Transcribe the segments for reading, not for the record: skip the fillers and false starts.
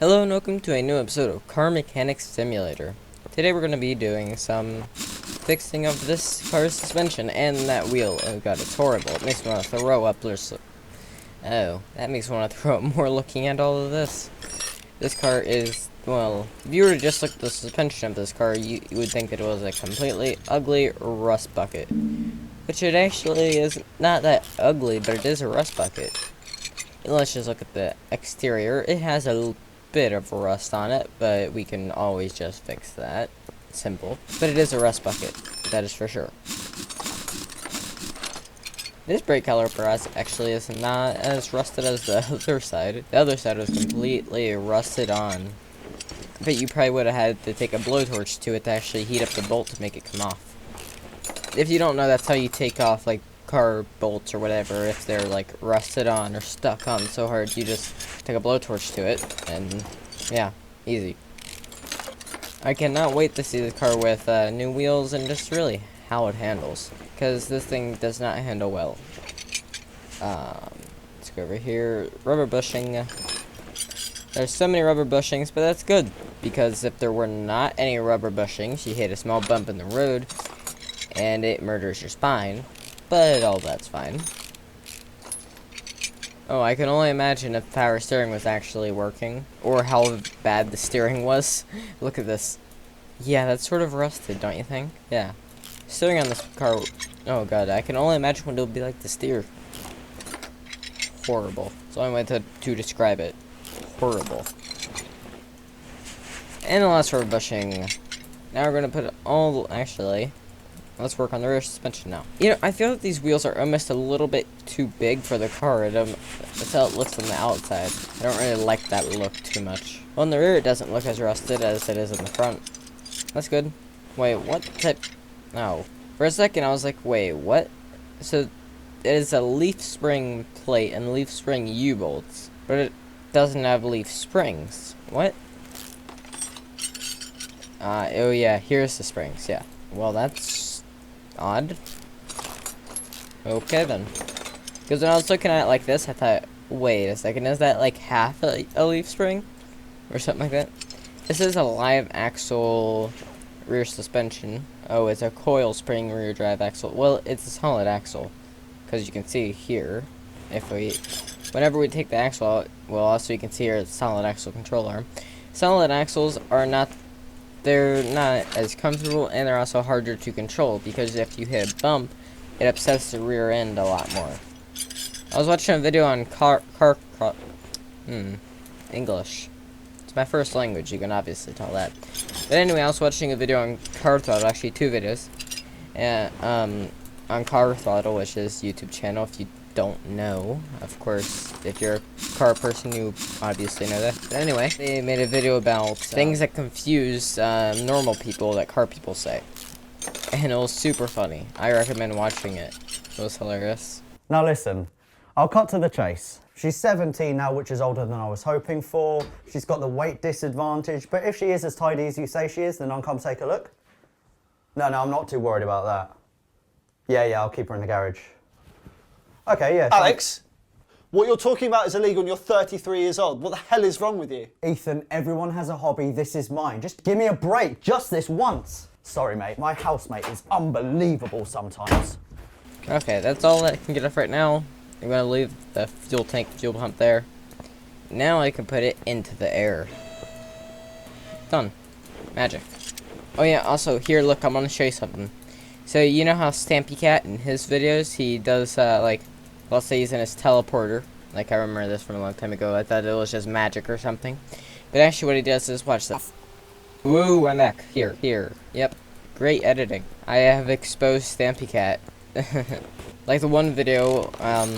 Hello and welcome to a new episode of Car Mechanics Simulator. Today we're going to be doing some fixing of this car's suspension and that wheel. Oh god, it's horrible. It makes me want to throw up. Oh, that makes me want to throw up more looking at all of this. This car is, well, if you were to just look at the suspension of this car, you would think that it was a completely ugly rust bucket. Which it actually is not that ugly, but it is a rust bucket. And let's just look at the exterior. It has a bit of rust on it, but we can always just fix that. Simple. But it is a rust bucket, that is for sure. This brake caliper actually is not as rusted as the other side. The other side was completely rusted on. But you probably would have had to take a blowtorch to it to actually heat up the bolt to make it come off. If you don't know, that's how you take off like car bolts or whatever. If they're like rusted on or stuck on so hard, you just take a blowtorch to it and yeah, easy. I cannot wait to see the car with new wheels and just really how it handles, because this thing does not handle well. Let's go over here. Rubber bushing. There's so many rubber bushings, but that's good, because if there were not any rubber bushings, you hit a small bump in the road and it murders your spine. But all that's fine. Oh, I can only imagine if power steering was actually working, or how bad the steering was. Look at this. Yeah, that's sort of rusted, don't you think? Yeah. Steering on this car, oh god, I can only imagine what it would be like to steer. Horrible. It's the only way to describe it. Horrible. And the last rubber bushing. Now we're gonna put all, actually, let's work on the rear suspension now. You know, I feel that these wheels are almost a little bit too big for the car. That's how it looks on the outside. I don't really like that look too much. Well, in the rear, it doesn't look as rusted as it is in the front. That's good. Wait, what type? Oh. For a second, I was like, wait, what? So, it is a leaf spring plate and leaf spring U-bolts, but it doesn't have leaf springs. What? Oh yeah, here's the springs, yeah. Well, that's odd. Okay then. Because when I was looking at it like this, I thought, wait a second, is that like half a leaf spring? Or something like that? This is a live axle rear suspension. Oh, it's a coil spring rear drive axle. Well, it's a solid axle. Because you can see here, whenever we take the axle out, well, also you can see here it's solid axle control arm. Solid axles are not, they're not as comfortable, and they're also harder to control, because if you hit a bump, it upsets the rear end a lot more. I was watching a video on English. It's my first language, you can obviously tell that. But anyway, I was watching a video on Car Throttle, actually 2 videos. And, on Car Throttle, which is YouTube channel, if you don't know. Of course, if you're a car person, you obviously know that. But anyway, they made a video about things that confuse normal people that car people say. And it was super funny. I recommend watching it. It was hilarious. Now listen, I'll cut to the chase. She's 17 now, which is older than I was hoping for. She's got the weight disadvantage, but if she is as tidy as you say she is, then I'll come take a look. No, I'm not too worried about that. Yeah, I'll keep her in the garage. Okay, yeah. Alex, what you're talking about is illegal and you're 33 years old. What the hell is wrong with you? Ethan, everyone has a hobby. This is mine. Just give me a break. Just this once. Sorry, mate. My housemate is unbelievable sometimes. Okay, that's all that I can get off right now. I'm going to leave the fuel pump there. Now I can put it into the air. Done. Magic. Oh yeah, also, here, look, I'm going to show you something. So, you know how Stampy Cat, in his videos, he does, like, let's say he's in his teleporter. Like, I remember this from a long time ago. I thought it was just magic or something. But actually what he does is, watch this. Woo, I'm back. Here. Yep. Great editing. I have exposed Stampy Cat. Like the one video,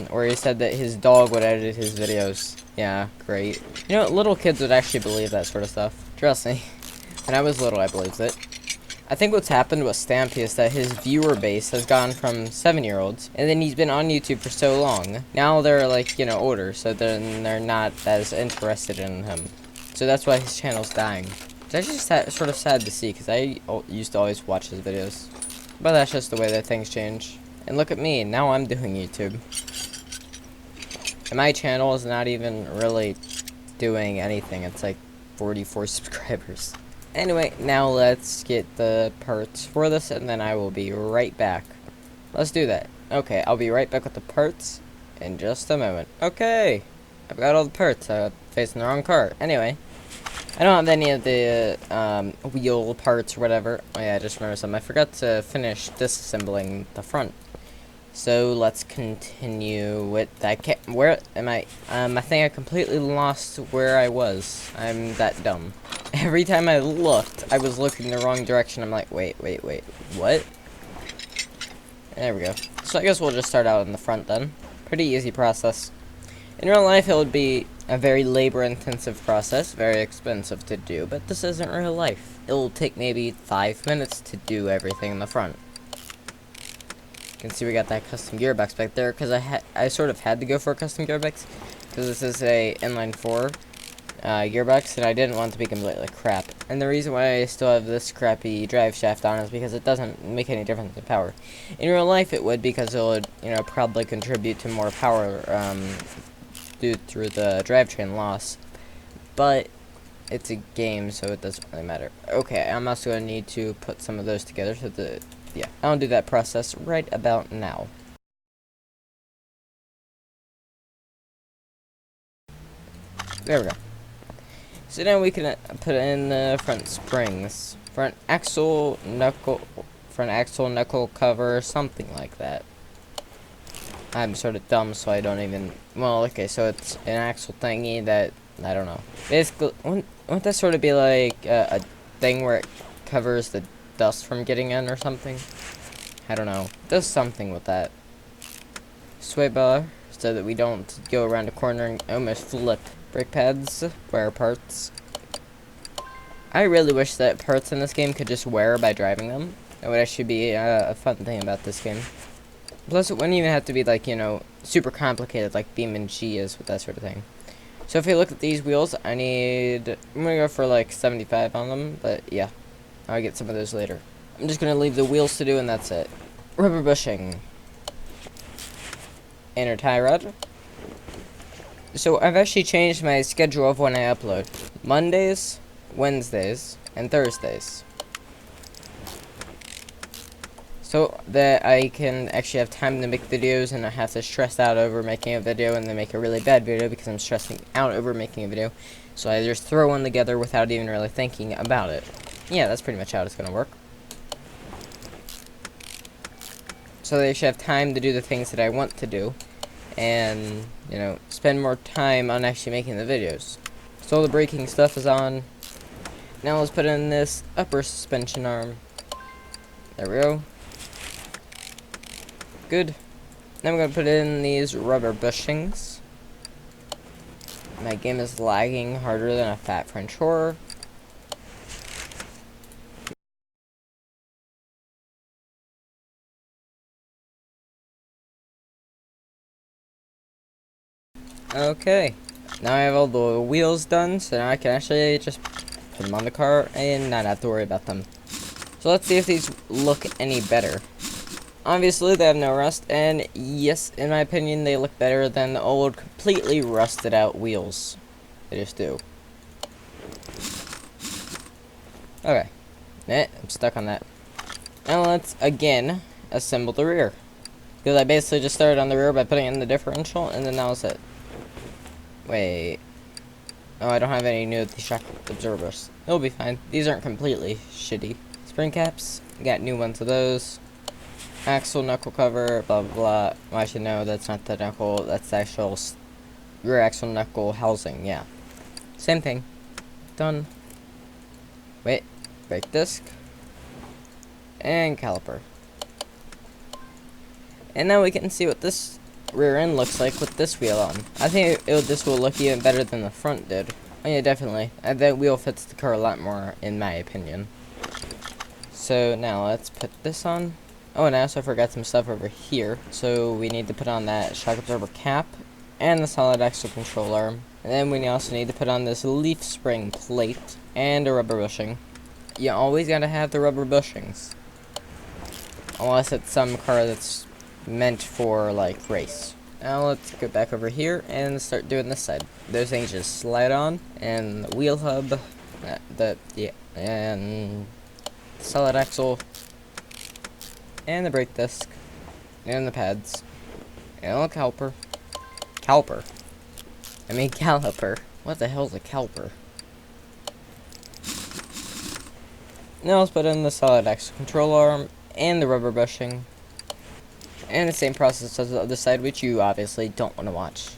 where he said that his dog would edit his videos. Yeah, great. You know, little kids would actually believe that sort of stuff. Trust me. When I was little, I believed it. I think what's happened with Stampy is that his viewer base has gone from 7-year-olds, and then he's been on YouTube for so long. Now they're like, you know, older, so then they're not as interested in him. So that's why his channel's dying. It's actually sort of sad to see, because I used to always watch his videos. But that's just the way that things change. And look at me, now I'm doing YouTube. And my channel is not even really doing anything. It's like 44 subscribers. Anyway, now let's get the parts for this, and then I will be right back. Let's do that. Okay, I'll be right back with the parts in just a moment. Okay, I've got all the parts. I'm facing the wrong car. Anyway, I don't have any of the wheel parts or whatever. Oh yeah, I just remembered something. I forgot to finish disassembling the front. So let's continue with that. Where am I? I think I completely lost where I was. I'm that dumb. Every time I looked, I was looking the wrong direction. I'm like, wait, what? There we go. So I guess we'll just start out in the front then. Pretty easy process. In real life, it would be a very labor-intensive process, very expensive to do, but this isn't real life. It will take maybe 5 minutes to do everything in the front. You can see we got that custom gearbox back there, because I sort of had to go for a custom gearbox, because this is a inline-4 gearbox, and I didn't want it to be completely crap. And the reason why I still have this crappy drive shaft on is because it doesn't make any difference in power. In real life, it would, because it would, probably contribute to more power, due through the drivetrain loss, but it's a game, so it doesn't really matter. Okay, I'm also going to need to put some of those together, so yeah, I'll do that process right about now. There we go. So now we can put in the front springs, front axle knuckle cover, something like that. I'm sort of dumb, so I don't even... Well, okay, so it's an axle thingy that... I don't know. Basically, wouldn't that sort of be like a thing where it covers the dust from getting in or something? I don't know. It does something with that. Sway bar, so that we don't go around a corner and almost flip. Brake pads, wear parts. I really wish that parts in this game could just wear by driving them. That would actually be a fun thing about this game. Plus, it wouldn't even have to be, like, super complicated like BeamNG is with that sort of thing. So if you look at these wheels, I'm gonna go for, like, 75 on them, but yeah. I'll get some of those later. I'm just gonna leave the wheels to do, and that's it. Rubber bushing. Inner tie rod. So I've actually changed my schedule of when I upload. Mondays, Wednesdays, and Thursdays. So that I can actually have time to make videos and not have to stress out over making a video and then make a really bad video because I'm stressing out over making a video. So I just throw one together without even really thinking about it. Yeah, that's pretty much how it's going to work. So they should have time to do the things that I want to do. And, spend more time on actually making the videos. So all the braking stuff is on. Now let's put in this upper suspension arm. There we go. Good. Now I'm going to put in these rubber bushings. My game is lagging harder than a fat French horror. Okay. Now I have all the wheels done, so now I can actually just put them on the car and not have to worry about them. So let's see if these look any better. Obviously, they have no rust, and yes, in my opinion, they look better than the old, completely rusted out wheels. They just do. Okay. I'm stuck on that. Now let's, again, assemble the rear. Because I basically just started on the rear by putting in the differential, and then that was it. Wait. Oh, I don't have any new shock absorbers. It'll be fine. These aren't completely shitty. Spring caps. Got new ones of those. Axle knuckle cover, blah blah blah. Well, actually, no, that's not the knuckle. That's the actual rear axle knuckle housing. Yeah, same thing. Done. Wait, brake disc and caliper. And now we can see what this rear end looks like with this wheel on. I think this will look even better than the front did. Oh yeah, definitely. That wheel fits the car a lot more, in my opinion. So now let's put this on. Oh, and I also forgot some stuff over here. So we need to put on that shock absorber cap and the solid axle control arm. And then we also need to put on this leaf spring plate and a rubber bushing. You always gotta have the rubber bushings. Unless it's some car that's meant for, like, race. Now let's go back over here and start doing this side. Those things just slide on, and the wheel hub, and solid axle, and the brake disc, and the pads, and the caliper. Caliper. What the hell is a caliper? Now let's put in the solid axle control arm and the rubber bushing. And the same process as the other side, which you obviously don't want to watch.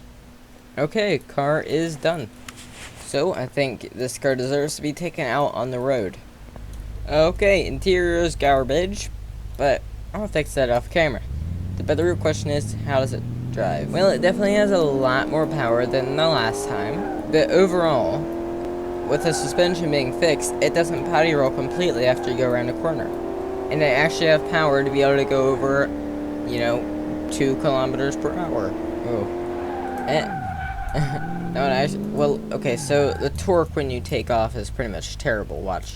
Okay, car is done. So I think this car deserves to be taken out on the road. Okay, interior is garbage, but I'll fix that off camera. But the real question is, how does it drive? Well, it definitely has a lot more power than the last time, but overall, with the suspension being fixed, it doesn't potty roll completely after you go around a corner. And I actually have power to be able to go over, 2 kilometers per hour. Oh. Well, okay, so the torque when you take off is pretty much terrible. Watch.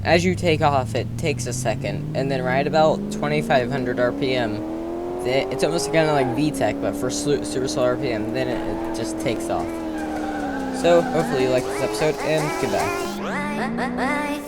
As you take off, it takes a second, and then right about 2,500 RPM, it's almost kind of like VTEC, but for super slow RPM, then it just takes off. So, hopefully you liked this episode, and goodbye.